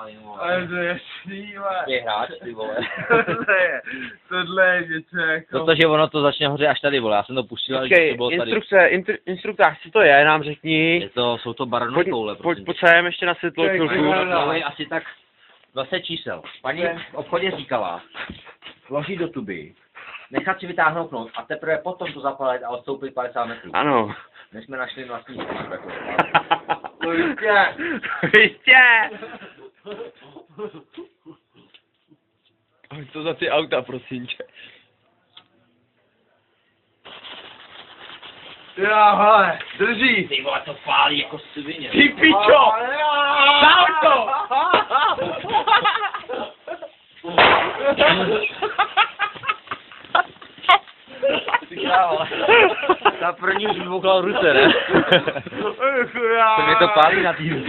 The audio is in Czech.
finále, vole. Ale to je šíle. Je hráč, ty vole. Tohle je něco jako... Protože ono to začne hořet až tady, vole, já jsem to pustil, ale Počkej, to bylo tady. instruktář, co to je, nám řekni. Jsou to barevné koule, prosím. Pojď sem ještě na světlo Počkej, chvilku. počkej. Asi tak 20 čísel. Paní v obchodě říkala, vložit do tuby, nechat si vytáhnout noc a teprve potom to zapalit a odstoupit 50 metrů. Ano. My jsme našli vlastní způsob, jako. No jistě. Jistě! Co za ty auta, prosím tě? Já, hele, drží. Ty vole, to pálí jako svině. Ty pičo! Dál to! Ty krávo. Ta první už vybuchla ruce, ne? To mě to pálí na týdnu.